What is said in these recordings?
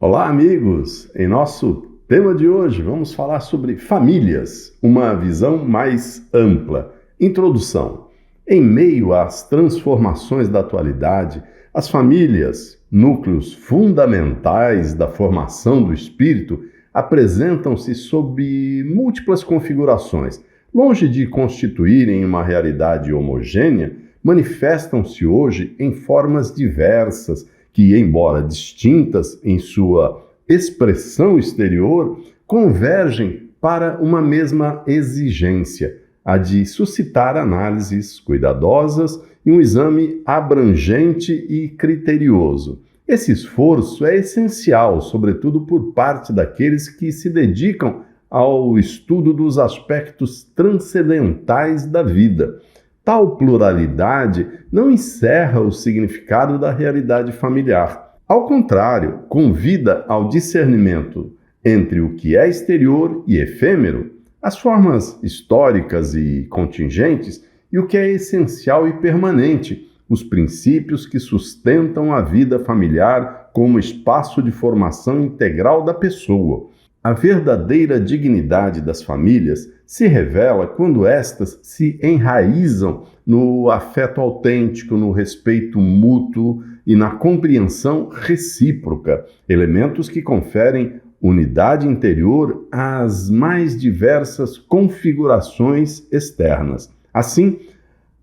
Olá, amigos! Em nosso tema de hoje, vamos falar sobre famílias, uma visão mais ampla. Introdução. Em meio às transformações da atualidade, as famílias, núcleos fundamentais da formação do espírito, apresentam-se sob múltiplas configurações. Longe de constituírem uma realidade homogênea, manifestam-se hoje em formas diversas, que, embora distintas em sua expressão exterior, convergem para uma mesma exigência, a de suscitar análises cuidadosas e um exame abrangente e criterioso. Esse esforço é essencial, sobretudo por parte daqueles que se dedicam ao estudo dos aspectos transcendentais da vida. Tal pluralidade não encerra o significado da realidade familiar. Ao contrário, convida ao discernimento entre o que é exterior e efêmero, as formas históricas e contingentes, e o que é essencial e permanente, os princípios que sustentam a vida familiar como espaço de formação integral da pessoa. A verdadeira dignidade das famílias se revela quando estas se enraizam no afeto autêntico, no respeito mútuo e na compreensão recíproca, elementos que conferem unidade interior às mais diversas configurações externas. Assim,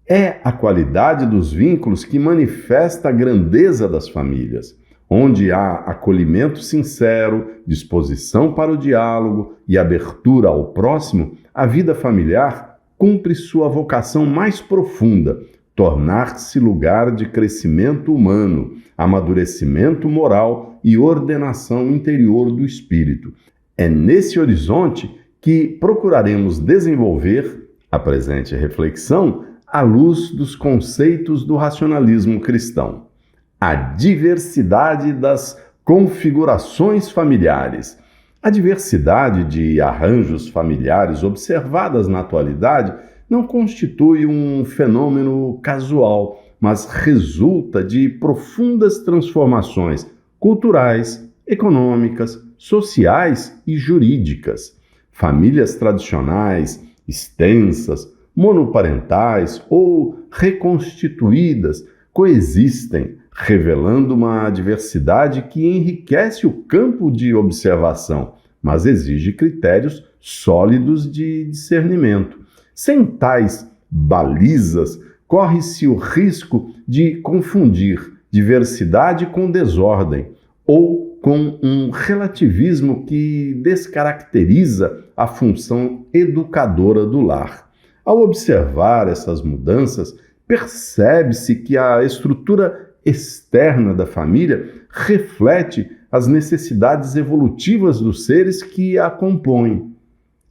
é a qualidade dos vínculos que manifesta a grandeza das famílias. Onde há acolhimento sincero, disposição para o diálogo e abertura ao próximo, a vida familiar cumpre sua vocação mais profunda, tornar-se lugar de crescimento humano, amadurecimento moral e ordenação interior do espírito. É nesse horizonte que procuraremos desenvolver a presente reflexão à luz dos conceitos do racionalismo cristão. A diversidade das configurações familiares. A diversidade de arranjos familiares observadas na atualidade não constitui um fenômeno casual, mas resulta de profundas transformações culturais, econômicas, sociais e jurídicas. Famílias tradicionais, extensas, monoparentais ou reconstituídas coexistem, revelando uma diversidade que enriquece o campo de observação, mas exige critérios sólidos de discernimento. Sem tais balizas, corre-se o risco de confundir diversidade com desordem ou com um relativismo que descaracteriza a função educadora do lar. Ao observar essas mudanças, percebe-se que a estrutura externa da família reflete as necessidades evolutivas dos seres que a compõem.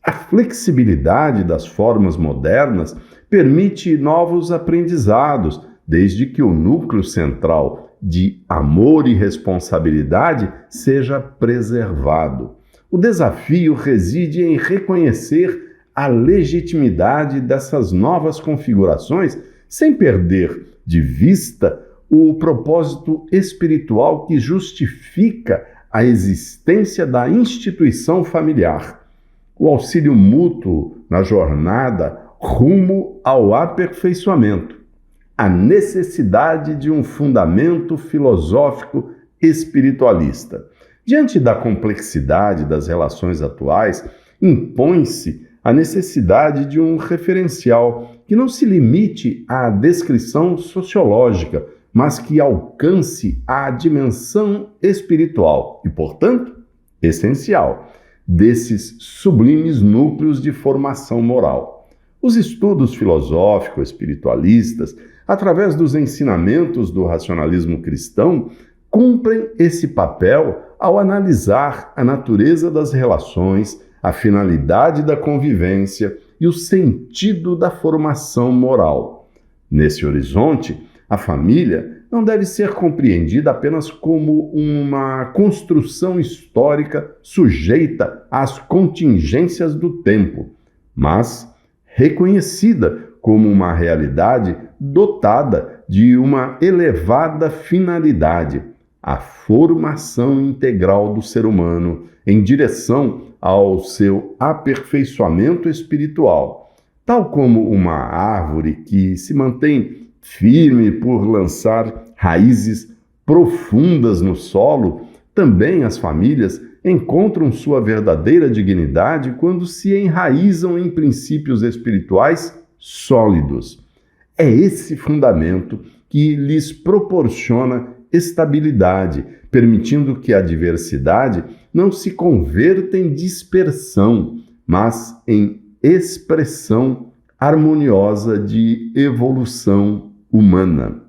A flexibilidade das formas modernas permite novos aprendizados, desde que o núcleo central de amor e responsabilidade seja preservado. O desafio reside em reconhecer a legitimidade dessas novas configurações sem perder de vista o propósito espiritual que justifica a existência da instituição familiar. O auxílio mútuo na jornada rumo ao aperfeiçoamento. A necessidade de um fundamento filosófico espiritualista. Diante da complexidade das relações atuais, impõe-se a necessidade de um referencial que não se limite à descrição sociológica, mas que alcance a dimensão espiritual e, portanto, essencial desses sublimes núcleos de formação moral. Os estudos filosófico-espiritualistas, através dos ensinamentos do racionalismo cristão, cumprem esse papel ao analisar a natureza das relações, a finalidade da convivência e o sentido da formação moral. Nesse horizonte, a família não deve ser compreendida apenas como uma construção histórica sujeita às contingências do tempo, mas reconhecida como uma realidade dotada de uma elevada finalidade, a formação integral do ser humano em direção ao seu aperfeiçoamento espiritual. Tal como uma árvore que se mantém firme por lançar raízes profundas no solo, também as famílias encontram sua verdadeira dignidade quando se enraizam em princípios espirituais sólidos. É esse fundamento que lhes proporciona estabilidade, permitindo que a diversidade não se converta em dispersão, mas em expressão harmoniosa de evolução humana.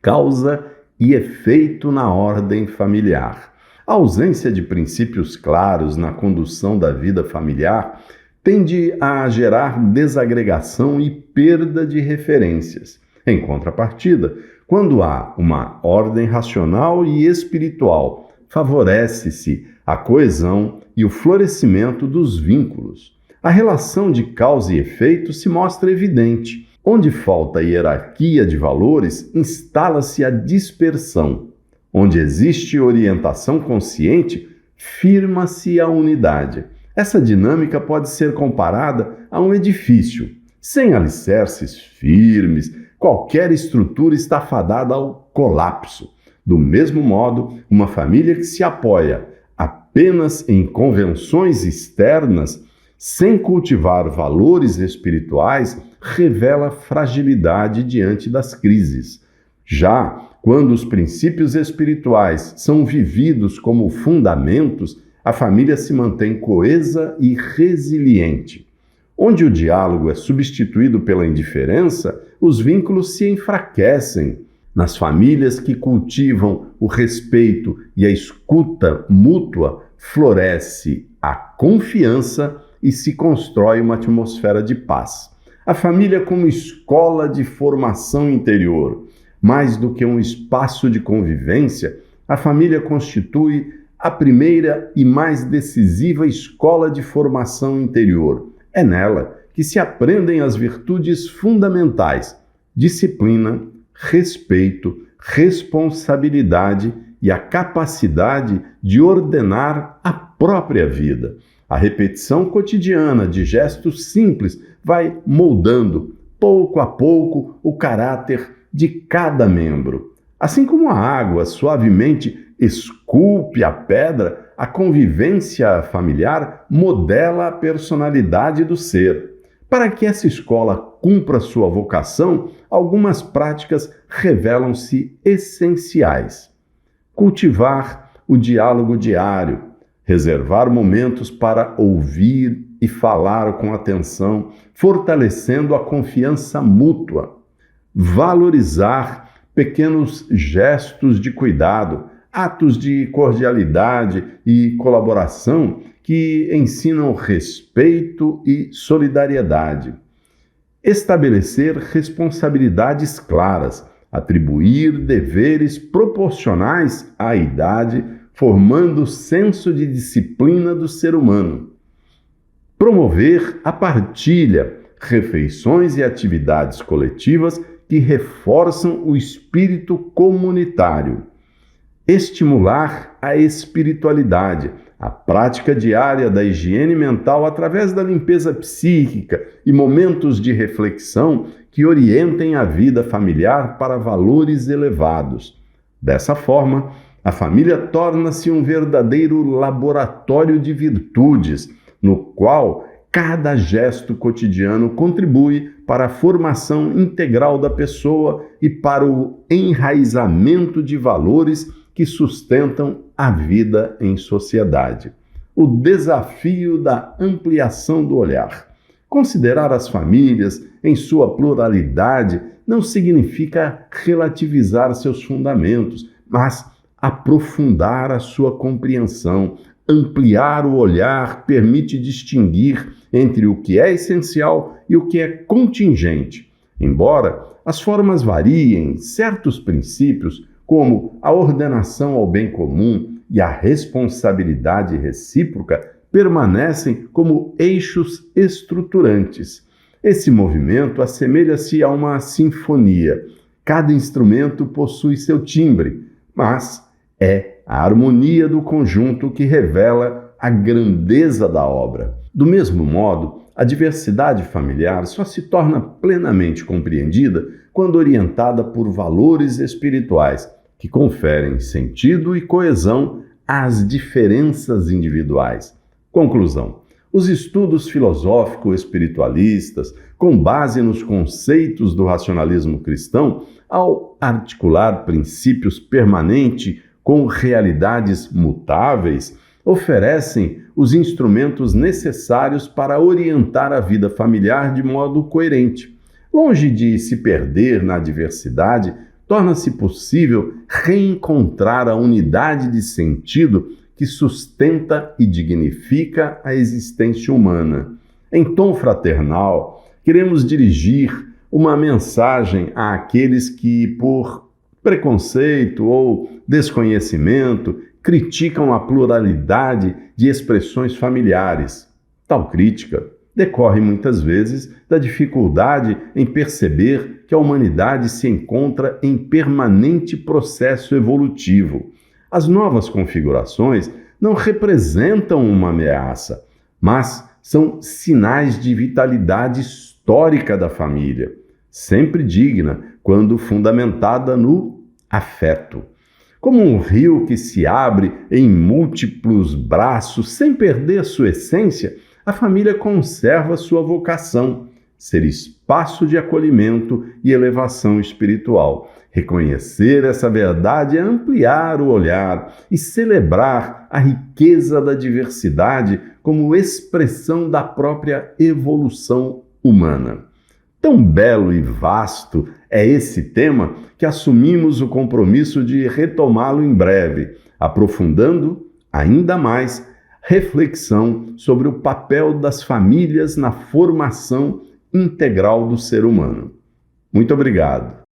Causa e efeito na ordem familiar. A ausência de princípios claros na condução da vida familiar tende a gerar desagregação e perda de referências. Em contrapartida, quando há uma ordem racional e espiritual, favorece-se a coesão e o florescimento dos vínculos. A relação de causa e efeito se mostra evidente. Onde falta hierarquia de valores, instala-se a dispersão. Onde existe orientação consciente, firma-se a unidade. Essa dinâmica pode ser comparada a um edifício. Sem alicerces firmes, qualquer estrutura está fadada ao colapso. Do mesmo modo, uma família que se apoia apenas em convenções externas, sem cultivar valores espirituais, revela fragilidade diante das crises. Já quando os princípios espirituais são vividos como fundamentos, a família se mantém coesa e resiliente. Onde o diálogo é substituído pela indiferença, os vínculos se enfraquecem. Nas famílias que cultivam o respeito e a escuta mútua, floresce a confiança e se constrói uma atmosfera de paz. A família como escola de formação interior. Mais do que um espaço de convivência, a família constitui a primeira e mais decisiva escola de formação interior. É nela que se aprendem as virtudes fundamentais: disciplina, respeito, responsabilidade e a capacidade de ordenar a própria vida. A repetição cotidiana de gestos simples vai moldando, pouco a pouco, o caráter de cada membro. Assim como a água suavemente esculpe a pedra, a convivência familiar modela a personalidade do ser. Para que essa escola cumpra sua vocação, algumas práticas revelam-se essenciais. Cultivar o diálogo diário, reservar momentos para ouvir e falar com atenção, fortalecendo a confiança mútua. Valorizar pequenos gestos de cuidado, atos de cordialidade e colaboração que ensinam respeito e solidariedade. Estabelecer responsabilidades claras, atribuir deveres proporcionais à idade, formando o senso de disciplina do ser humano. Promover a partilha, refeições e atividades coletivas que reforçam o espírito comunitário. Estimular a espiritualidade, a prática diária da higiene mental através da limpeza psíquica e momentos de reflexão que orientem a vida familiar para valores elevados. Dessa forma, a família torna-se um verdadeiro laboratório de virtudes, no qual cada gesto cotidiano contribui para a formação integral da pessoa e para o enraizamento de valores que sustentam a vida em sociedade. O desafio da ampliação do olhar. Considerar as famílias em sua pluralidade não significa relativizar seus fundamentos, mas aprofundar a sua compreensão. Ampliar o olhar permite distinguir entre o que é essencial e o que é contingente. Embora as formas variem, certos princípios, como a ordenação ao bem comum e a responsabilidade recíproca, permanecem como eixos estruturantes. Esse movimento assemelha-se a uma sinfonia. Cada instrumento possui seu timbre, mas É a harmonia do conjunto que revela a grandeza da obra. Do mesmo modo, a diversidade familiar só se torna plenamente compreendida quando orientada por valores espirituais que conferem sentido e coesão às diferenças individuais. Conclusão: os estudos filosófico-espiritualistas, com base nos conceitos do racionalismo cristão, ao articular princípios permanentes com realidades mutáveis, oferecem os instrumentos necessários para orientar a vida familiar de modo coerente. Longe de se perder na diversidade, torna-se possível reencontrar a unidade de sentido que sustenta e dignifica a existência humana. Em tom fraternal, queremos dirigir uma mensagem àqueles que, por preconceito ou desconhecimento, criticam a pluralidade de expressões familiares. Tal crítica decorre muitas vezes da dificuldade em perceber que a humanidade se encontra em permanente processo evolutivo. As novas configurações não representam uma ameaça, mas são sinais de vitalidade histórica da família, sempre digna quando fundamentada no afeto. Como um rio que se abre em múltiplos braços sem perder sua essência, a família conserva sua vocação, ser espaço de acolhimento e elevação espiritual. Reconhecer essa verdade é ampliar o olhar e celebrar a riqueza da diversidade como expressão da própria evolução humana. Tão belo e vasto é esse tema que assumimos o compromisso de retomá-lo em breve, aprofundando ainda mais reflexão sobre o papel das famílias na formação integral do ser humano. Muito obrigado.